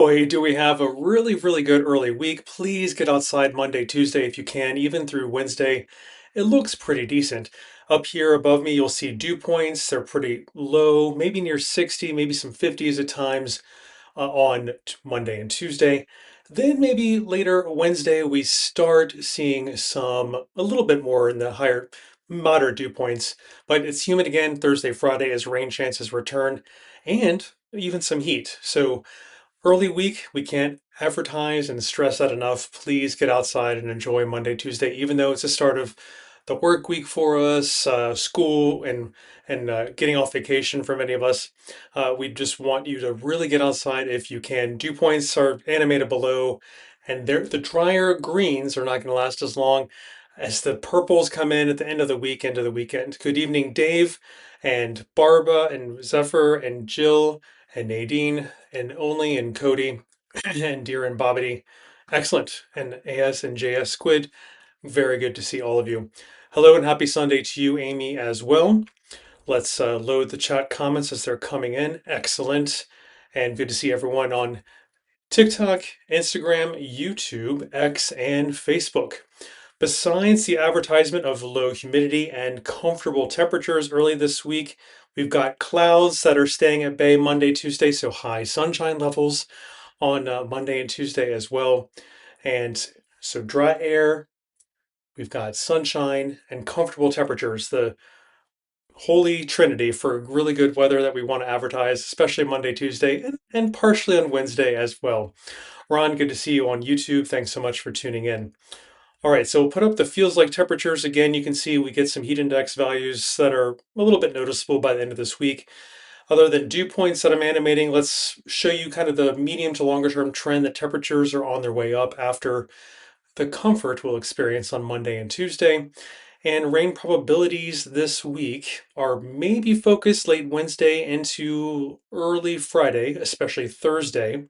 Boy, do we have a really good early week. Please get outside Monday, Tuesday if you can, even through Wednesday. It looks pretty decent. Up here above me, you'll see dew points. They're pretty low, maybe near 60, maybe some 50s at times on Monday and Tuesday. Then maybe later Wednesday, we start seeing a little bit more in the higher moderate dew points, but it's humid again Thursday, Friday as rain chances return and even some heat. So early week, we can't advertise and stress that enough. Please get outside and enjoy Monday, Tuesday, even though it's the start of the work week for us, school, and getting off vacation for many of us. We just want you to really get outside if you can. Dew points are animated below, and the drier greens are not going to last as long as the purples come in at the end of the week, into the weekend. Good evening, Dave, and Barba, and Zephyr, and Jill, and Nadine, and Only, and Cody, and Dear, and Bobbity. Excellent. And AS and JS Squid. Very good to see all of you. Hello and happy Sunday to you, Amy, as well. Let's load the chat comments as they're coming in. Excellent. And good to see everyone on TikTok, Instagram, YouTube, X, and Facebook. Besides the advertisement of low humidity and comfortable temperatures early this week, we've got clouds that are staying at bay Monday, Tuesday, so high sunshine levels on Monday and Tuesday as well. And so dry air, we've got sunshine and comfortable temperatures, the holy trinity for really good weather that we want to advertise, especially Monday, Tuesday, and partially on Wednesday as well. Ron, good to see you on YouTube. Thanks so much for tuning in. All right, so we'll put up the feels like temperatures again. You can see we get some heat index values that are a little bit noticeable by the end of this week. Other than dew points that I'm animating, let's show you kind of the medium to longer term trend that temperatures are on their way up after the comfort we'll experience on Monday and Tuesday. And rain probabilities this week are maybe focused late Wednesday into early Friday, especially Thursday.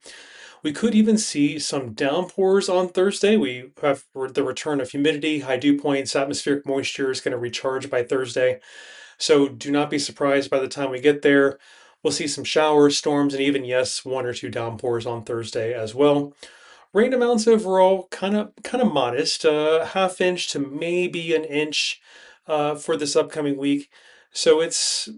We could even see some downpours on Thursday. We have the return of humidity, high dew points, atmospheric moisture is going to recharge by Thursday. So do not be surprised by the time we get there. We'll see some showers, storms, and even, yes, one or two downpours on Thursday as well. Rain amounts overall kind of modest, half inch to maybe an inch for this upcoming week. So it's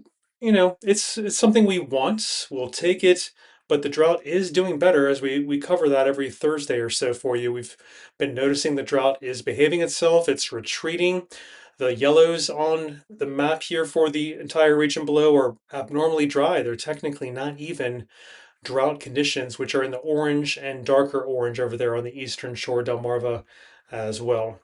something we want. We'll take it, but the drought is doing better as we cover that every Thursday or so for you. We've been noticing the drought is behaving itself. It's retreating. The yellows on the map here for the entire region below are abnormally dry. They're technically not even drought conditions, which are in the orange and darker orange over there on the eastern shore, Delmarva, as well.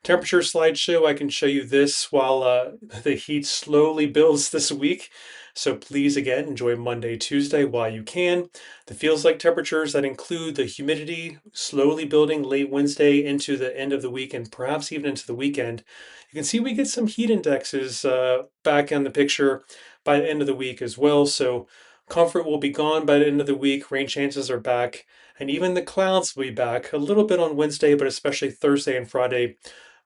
Temperature slideshow, I can show you this while the heat slowly builds this week. So please, again, enjoy Monday, Tuesday while you can. The feels like temperatures that include the humidity slowly building late Wednesday into the end of the week and perhaps even into the weekend. You can see we get some heat indexes back in the picture by the end of the week as well. So comfort will be gone by the end of the week. Rain chances are back. And even the clouds will be back a little bit on Wednesday, but especially Thursday and Friday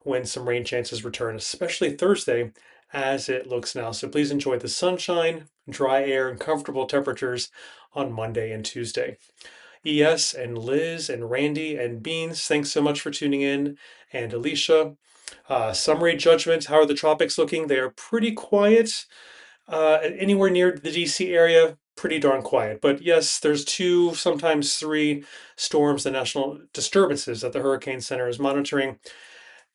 when some rain chances return, especially Thursday as it looks now. So please enjoy the sunshine, dry air, and comfortable temperatures on Monday and Tuesday. ES and Liz and Randy and Beans, thanks so much for tuning in. And Alicia, summary judgment, how are the tropics looking? They are pretty quiet. Anywhere near the DC area, pretty darn quiet. But yes, there's two, sometimes three storms, the national disturbances that the Hurricane Center is monitoring.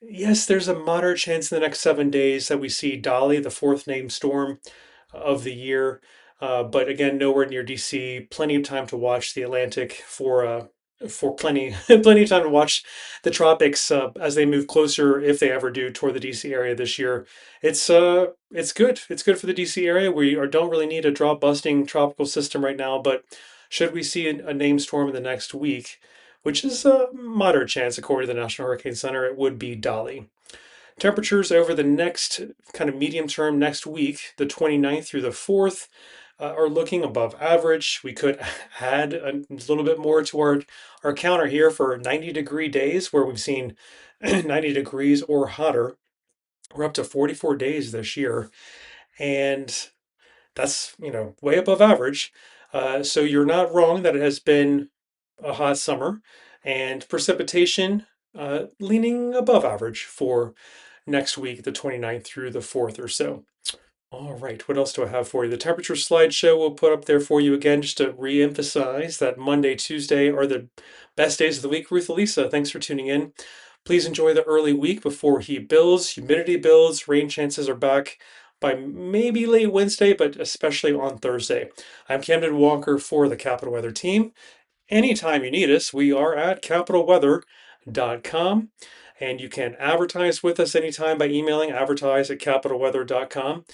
Yes, there's a moderate chance in the next 7 days that we see Dolly, the fourth named storm of the year. But again, nowhere near DC. Plenty of time to watch the Atlantic for plenty plenty of time to watch the tropics as they move closer, if they ever do, toward the DC area this year. It's good. It's good for the DC area. Don't really need a drought busting tropical system right now, but should we see a named storm in the next week, which is a moderate chance according to the National Hurricane Center, it would be Dolly. Temperatures over the next kind of medium term next week, the 29th through the 4th, are looking above average. We could add a little bit more to our counter here for 90-degree days where we've seen 90 degrees or hotter. We're up to 44 days this year, and that's way above average. So you're not wrong that it has been a hot summer, and precipitation leaning above average for next week, the 29th through the 4th or so. All right, what else do I have for you? The temperature slideshow we'll put up there for you again, just to re-emphasize that Monday, Tuesday are the best days of the week. Ruth Elisa, thanks for tuning in. Please enjoy the early week before heat builds, humidity builds, rain chances are back by maybe late Wednesday, but especially on Thursday. I'm Camden Walker for the Capital Weather team. Anytime you need us, we are at capitalweather.com, and you can advertise with us anytime by emailing advertise@capitalweather.com.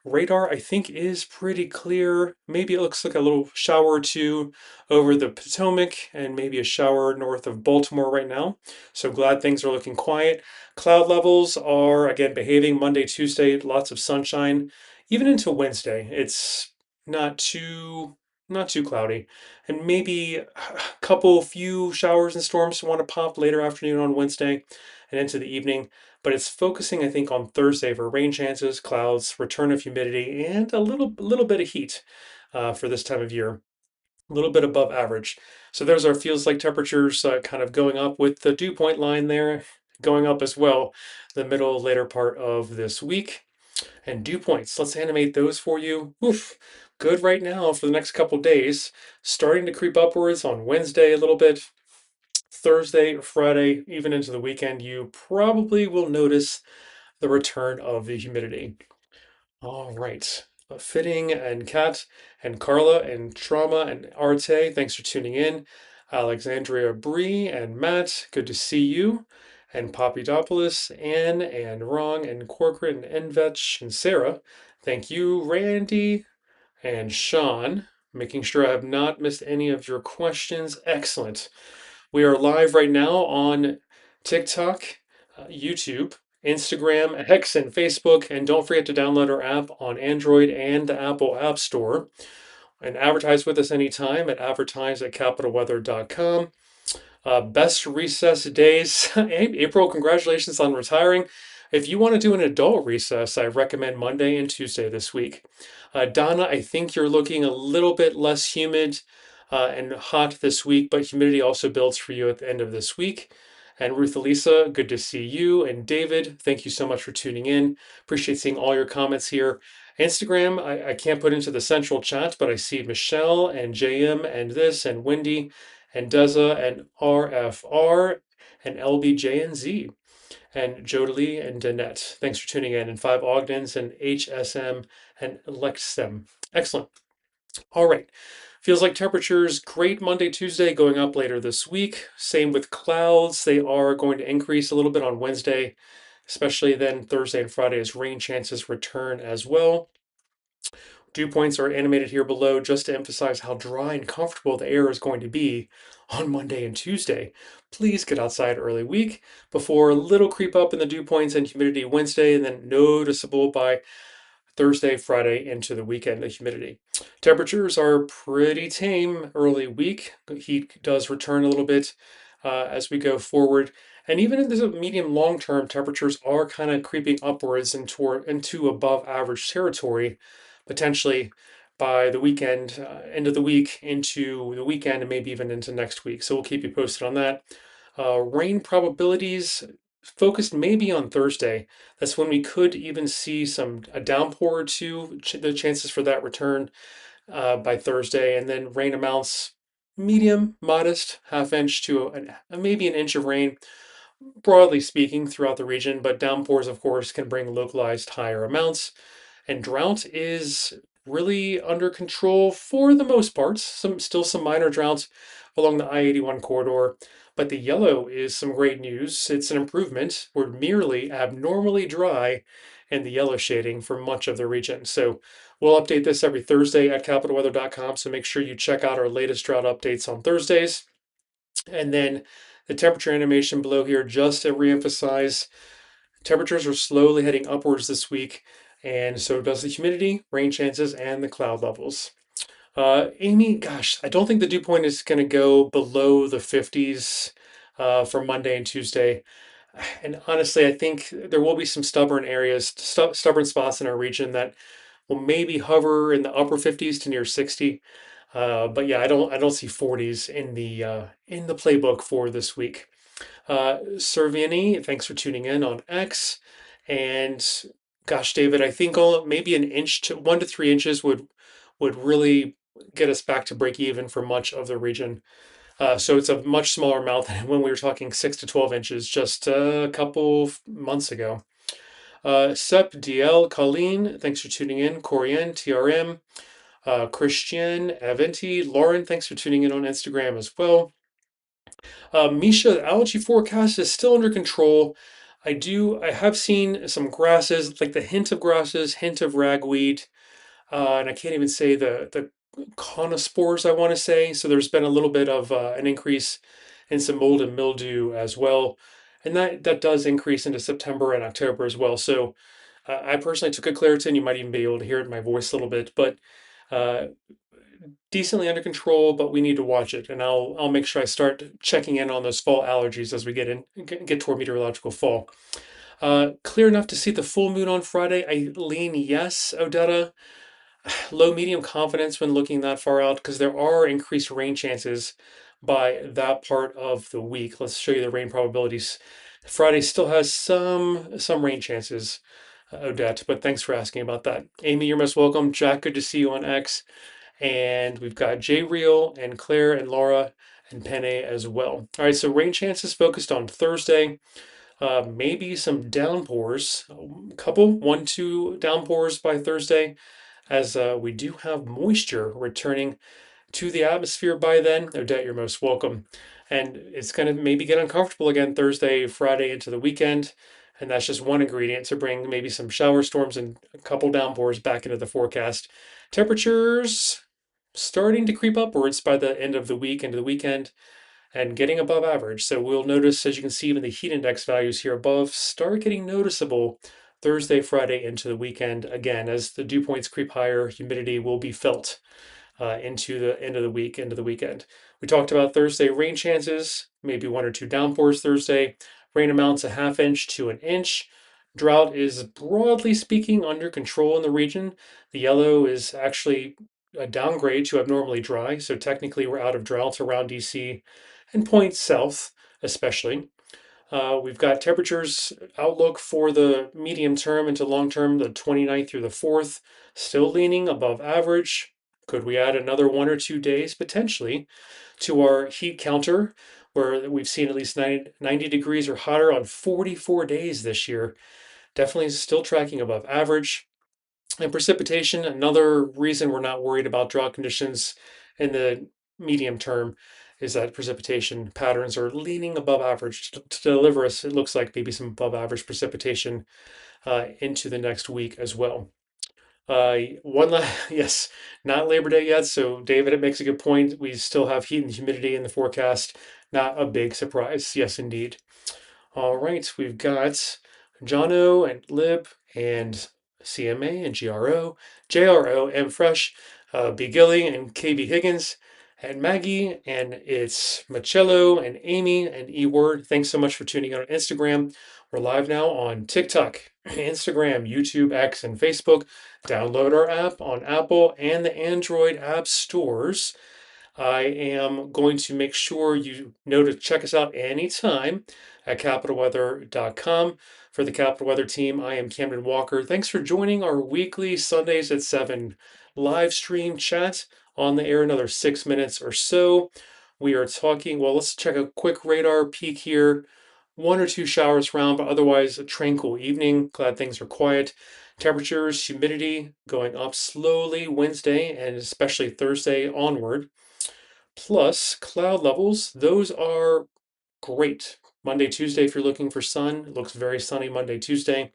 Radar, I think, is pretty clear. Maybe it looks like a little shower or two over the Potomac and maybe a shower north of Baltimore right now. So glad things are looking quiet. Cloud levels are again behaving Monday, Tuesday, lots of sunshine. Even into Wednesday, it's not too not too cloudy. And maybe a couple few showers and storms want to pop later afternoon on Wednesday and into the evening, but it's focusing, I think, on Thursday for rain chances, clouds, return of humidity, and a little bit of heat for this time of year, a little bit above average. So there's our feels like temperatures kind of going up with the dew point line there going up as well, the middle later part of this week. And dew points, let's animate those for you. Oof, good right now for the next couple days, starting to creep upwards on Wednesday a little bit. Thursday, Friday, even into the weekend, you probably will notice the return of the humidity. All right. Fitting and Kat and Carla and Trauma and Arte, thanks for tuning in. Alexandria Bree and Matt, good to see you. And Papadopoulos, Anne and Wrong and Corcoran and Envetch and Sarah, thank you. Randy and Sean, making sure I have not missed any of your questions. Excellent. We are live right now on TikTok, YouTube, Instagram, X, and Facebook. And don't forget to download our app on Android and the Apple App Store. And advertise with us anytime at advertise@capitalweather.com. Best recess days. April, congratulations on retiring. If you want to do an adult recess, I recommend Monday and Tuesday this week. Donna, I think you're looking a little bit less humid and hot this week, but humidity also builds for you at the end of this week. And Ruth Elisa, good to see you. And David, thank you so much for tuning in. Appreciate seeing all your comments here. Instagram, I can't put into the central chat, but I see Michelle and JM and this and Wendy and Deza and RFR and LBJ and Z and Jodalee and Danette. Thanks for tuning in. And Five Ogdens and HSM and Lexem. Excellent. All right. Feels like temperatures great Monday, Tuesday, going up later this week. Same with clouds. They are going to increase a little bit on Wednesday, especially then Thursday and Friday as rain chances return as well. Dew points are animated here below just to emphasize how dry and comfortable the air is going to be on Monday and Tuesday. Please get outside early week before a little creep up in the dew points and humidity Wednesday, and then noticeable by Thursday, Friday, into the weekend, the humidity. Temperatures are pretty tame early week. Heat does return a little bit as we go forward. And even in the medium long term, temperatures are kind of creeping upwards into above average territory, potentially by the weekend, end of the week, into the weekend, and maybe even into next week. So we'll keep you posted on that. Rain probabilities focused maybe on Thursday. That's when we could even see a downpour or two, the chances for that return by Thursday, and then rain amounts medium, modest, half inch to maybe an inch of rain, broadly speaking, throughout the region. But downpours, of course, can bring localized higher amounts. And drought is really under control for the most part. Still some minor droughts along the I-81 corridor, but the yellow is some great news. It's an improvement. We're merely abnormally dry in the yellow shading for much of the region. So we'll update this every Thursday at capitalweather.com. So make sure you check out our latest drought updates on Thursdays. And then the temperature animation below here, just to reemphasize, temperatures are slowly heading upwards this week, and so does the humidity, rain chances, and the cloud levels. Amy, gosh, I don't think the dew point is going to go below the 50s for Monday and Tuesday. And honestly, I think there will be some stubborn areas, stubborn spots in our region that will maybe hover in the upper 50s to near 60. But yeah, I don't see 40s in the playbook for this week. Serviani, thanks for tuning in on X. And gosh, David, I think maybe an inch to 1 to 3 inches would really get us back to break even for much of the region. So it's a much smaller amount than when we were talking 6 to 12 inches just a couple months ago. Sep DL, Colleen, thanks for tuning in. Corian, TRM, Christian, Aventi, Lauren, thanks for tuning in on Instagram as well. Misha, the allergy forecast is still under control. I have seen some grasses, like the hint of grasses, hint of ragweed, and I can't even say the conospores, I want to say. So there's been a little bit of an increase in some mold and mildew as well, and that does increase into September and October as well. So I personally took a Claritin. You might even be able to hear it in my voice a little bit, but uh, decently under control. But we need to watch it, and I'll make sure I start checking in on those fall allergies as we get toward meteorological fall. Clear enough to see the full moon on Friday. I lean yes, Odetta. Low medium confidence when looking that far out because there are increased rain chances by that part of the week. Let's show you the rain probabilities. Friday still has some rain chances, Odette, but thanks for asking about that. Amy, you're most welcome. Jack, good to see you on X. And we've got Jay Real and Claire and Laura and Penne as well. All right, so rain chances focused on Thursday. Maybe some downpours, a couple, 1, 2 downpours by Thursday, as we do have moisture returning to the atmosphere by then. Odette, you're most welcome. And it's going to maybe get uncomfortable again Thursday, Friday into the weekend. And that's just one ingredient to bring maybe some shower storms and a couple downpours back into the forecast. Temperatures starting to creep upwards by the end of the week into the weekend and getting above average. So we'll notice, as you can see, even the heat index values here above start getting noticeable Thursday, Friday into the weekend. Again, as the dew points creep higher, humidity will be felt into the end of the week, into the weekend. We talked about Thursday rain chances, maybe 1 or 2 downpours Thursday. Rain amounts a half inch to an inch. Drought is broadly speaking under control in the region. The yellow is actually a downgrade to abnormally dry, so technically we're out of drought around DC and points south, especially. We've got temperatures outlook for the medium term into long term, the 29th through the 4th, still leaning above average. Could we add another 1 or 2 days potentially to our heat counter, where we've seen at least 90 degrees or hotter on 44 days this year? Definitely still tracking above average. And precipitation, another reason we're not worried about drought conditions in the medium term is that precipitation patterns are leaning above average to deliver us, it looks like maybe some above average precipitation into the next week as well. Yes, not Labor Day yet. So David, it makes a good point. We still have heat and humidity in the forecast. Not a big surprise. Yes, indeed. All right, we've got Jono and Lib and CMA and GRO, JRO, M Fresh, B Gilly and KB Higgins, and Maggie, and it's Machello and Amy and E Word. Thanks so much for tuning in on Instagram. We're live now on TikTok, Instagram, YouTube, X, and Facebook. Download our app on Apple and the Android app stores. I am going to make sure you know to check us out anytime at capitalweather.com. For the Capital Weather team, I am Camden Walker. Thanks for joining our weekly Sundays at 7 live stream chat on the air, another 6 minutes or so. We are talking, well, let's check a quick radar peek here. 1 or 2 showers around, but otherwise a tranquil evening. Glad things are quiet. Temperatures, humidity going up slowly Wednesday and especially Thursday onward. Plus, cloud levels, those are great. Monday, Tuesday, if you're looking for sun, it looks very sunny Monday, Tuesday.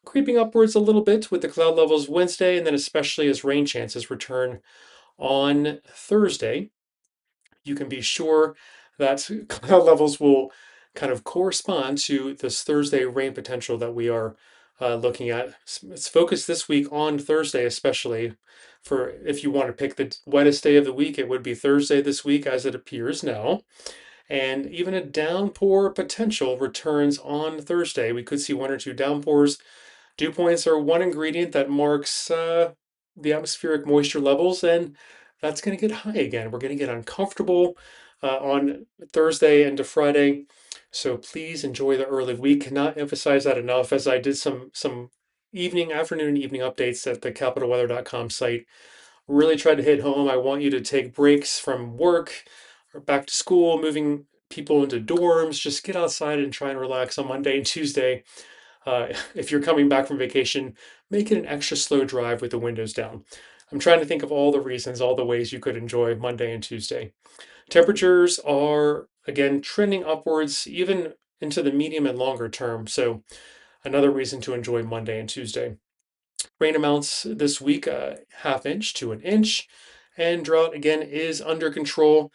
Creeping upwards a little bit with the cloud levels Wednesday, and then especially as rain chances return on Thursday. You can be sure that cloud levels will kind of correspond to this Thursday rain potential that we are looking at. It's focused this week on Thursday, especially for if you want to pick the wettest day of the week, it would be Thursday this week as it appears now. And even a downpour potential returns on Thursday. We could see 1 or 2 downpours. Dew points are one ingredient that marks the atmospheric moisture levels, and that's going to get high again. We're going to get uncomfortable on Thursday into Friday. So please enjoy the early week. Cannot emphasize that enough as I did some afternoon, evening updates at the capitalweather.com site. Really tried to hit home. I want you to take breaks from work or back to school, moving people into dorms. Just get outside and try and relax on Monday and Tuesday. If you're coming back from vacation, make it an extra slow drive with the windows down. I'm trying to think of all the reasons, all the ways you could enjoy Monday and Tuesday. Temperatures are again trending upwards, even into the medium and longer term. So, another reason to enjoy Monday and Tuesday. Rain amounts this week, half inch to an inch, and drought again is under control.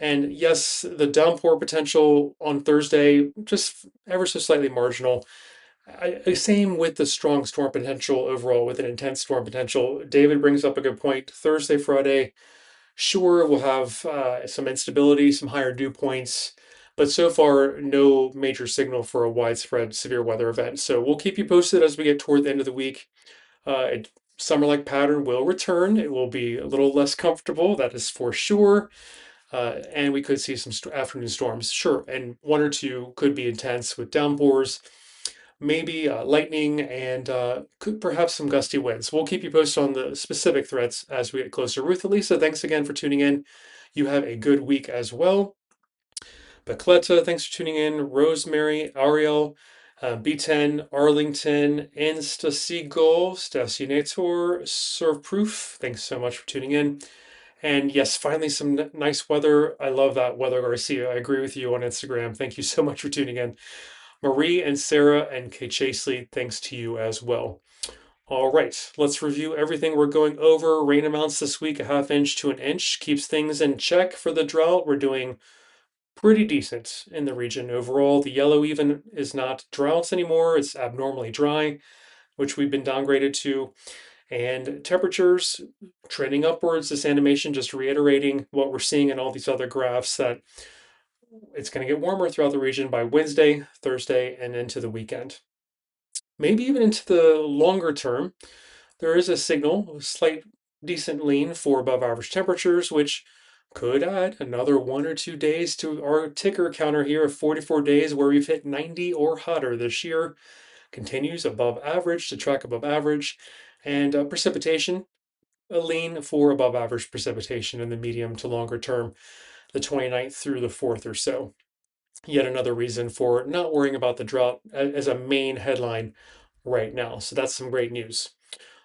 And yes, the downpour potential on Thursday, just ever so slightly marginal. Same with the strong storm potential overall, with an intense storm potential. David brings up a good point. Thursday, Friday, sure, we'll have some instability, some higher dew points, but so far, no major signal for a widespread severe weather event. So we'll keep you posted as we get toward the end of the week. Summer-like pattern will return. It will be a little less comfortable, that is for sure. And we could see some afternoon storms, sure, and one or two could be intense with downpours, maybe lightning, and could perhaps some gusty winds. We'll keep you posted on the specific threats as we get closer. Ruth, Elisa, thanks again for tuning in. You have a good week as well. Bacletta, thanks for tuning in. Rosemary, Ariel, B10, Arlington, Instaseagull, Stacionator, Surfproof, thanks so much for tuning in. And yes, finally some nice weather. I love that weather, Garcia. I agree with you on Instagram. Thank you so much for tuning in. Marie and Sarah and Kay Chasley, thanks to you as well. All right, let's review everything we're going over. Rain amounts this week, a half inch to an inch, keeps things in check for the drought. We're doing pretty decent in the region overall. The yellow even is not droughts anymore. It's abnormally dry, which we've been downgraded to. And temperatures trending upwards. This animation just reiterating what we're seeing in all these other graphs, that it's going to get warmer throughout the region by Wednesday, Thursday, and into the weekend. Maybe even into the longer term, there is a signal, a slight decent lean for above average temperatures, which could add another 1 or 2 days to our ticker counter here of 44 days where we've hit 90 or hotter this year. Continues above average to track above average. And precipitation, a lean for above average precipitation in the medium to longer term, the 29th through the 4th or so. Yet another reason for not worrying about the drought as a main headline right now. So that's some great news.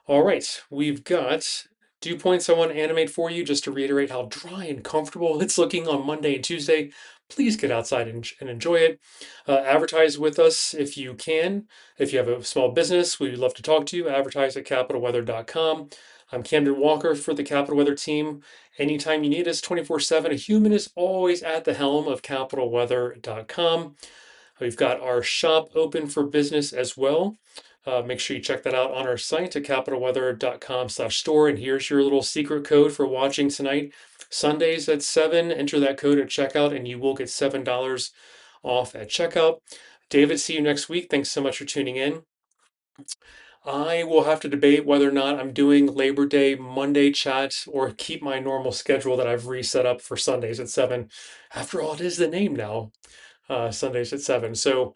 All right, we've got dew points I want to animate for you just to reiterate how dry and comfortable it's looking on Monday and Tuesday. Please get outside and enjoy it. Advertise with us if you can. If you have a small business, we'd love to talk to you. Advertise at capitalweather.com. I'm Camden Walker for the Capital Weather team. Anytime you need us 24/7, a human is always at the helm of capitalweather.com. We've got our shop open for business as well. Make sure you check that out on our site at capitalweather.com/store. And here's your little secret code for watching tonight. Sundays at 7, enter that code at checkout and you will get $7 off at checkout. David, see you next week. Thanks so much for tuning in. I will have to debate whether or not I'm doing Labor Day Monday chat or keep my normal schedule that I've reset up for Sundays at 7. After all, it is the name now, Sundays at 7. So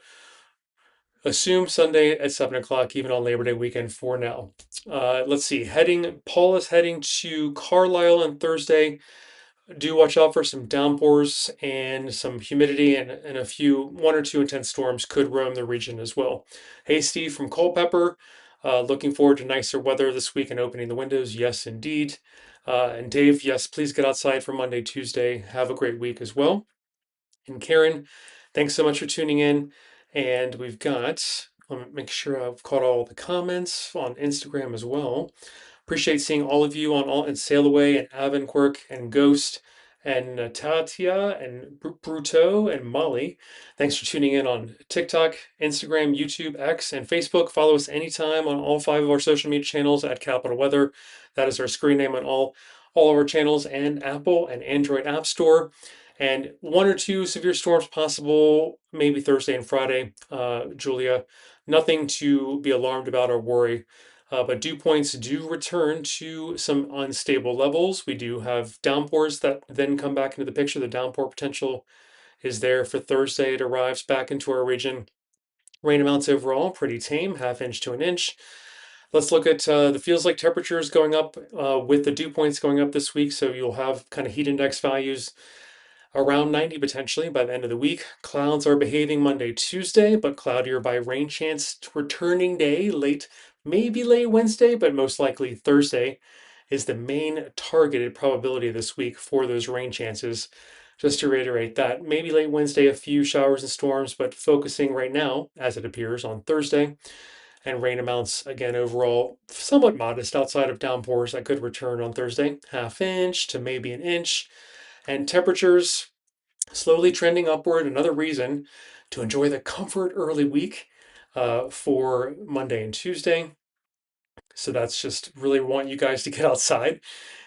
assume Sunday at 7 o'clock, even on Labor Day weekend for now. Let's see. Paul is heading to Carlisle on Thursday. Do watch out for some downpours and some humidity, and one or two intense storms could roam the region as well. Hey, Steve from Culpeper. Looking forward to nicer weather this week and opening the windows. Yes, indeed. And Dave, yes, please get outside for Monday, Tuesday. Have a great week as well. And Karen, thanks so much for tuning in. And let me make sure I've caught all the comments on Instagram as well. Appreciate seeing all of you on all and Sail Away and Avanquirk and Ghost and Natatia and Bruto and Molly. Thanks for tuning in on TikTok, Instagram, YouTube, X, and Facebook. Follow us anytime on all 5 of our social media channels at Capital Weather. That is our screen name on all of our channels, and Apple and Android App Store. And 1 or 2 severe storms possible, maybe Thursday and Friday, Julia. Nothing to be alarmed about or worry But dew points do return to some unstable levels. We do have downpours that then come back into the picture. The downpour potential is there for Thursday. It arrives back into our region. Rain amounts overall pretty tame, half inch to an inch. Let's look at the feels like temperatures going up with the dew points going up this week. So you'll have kind of heat index values around 90 potentially by the end of the week. Clouds are behaving Monday, Tuesday, but cloudier by rain chance returning day late, maybe late Wednesday, but most likely Thursday is the main targeted probability this week for those rain chances. Just to reiterate that, maybe late Wednesday, a few showers and storms, but focusing right now, as it appears, on Thursday. And rain amounts, again, overall somewhat modest outside of downpours that could return on Thursday, half inch to maybe an inch. And temperatures slowly trending upward. Another reason to enjoy the comfort early week for Monday and Tuesday. So that's just really want you guys to get outside.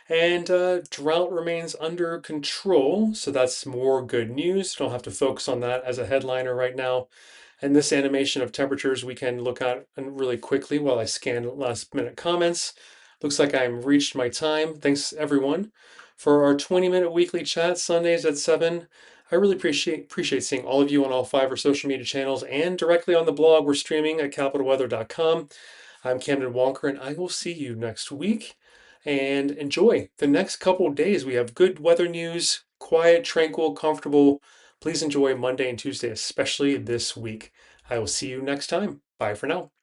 And drought remains under control. So that's more good news. Don't have to focus on that as a headliner right now. And this animation of temperatures we can look at really quickly while I scan last minute comments. Looks like I'm reached my time. Thanks everyone for our 20-minute weekly chat Sundays at 7. I really appreciate seeing all of you on all 5 our social media channels and directly on the blog. We're streaming at capitalweather.com. I'm Camden Walker, and I will see you next week. And enjoy the next couple of days. We have good weather news, quiet, tranquil, comfortable. Please enjoy Monday and Tuesday, especially this week. I will see you next time. Bye for now.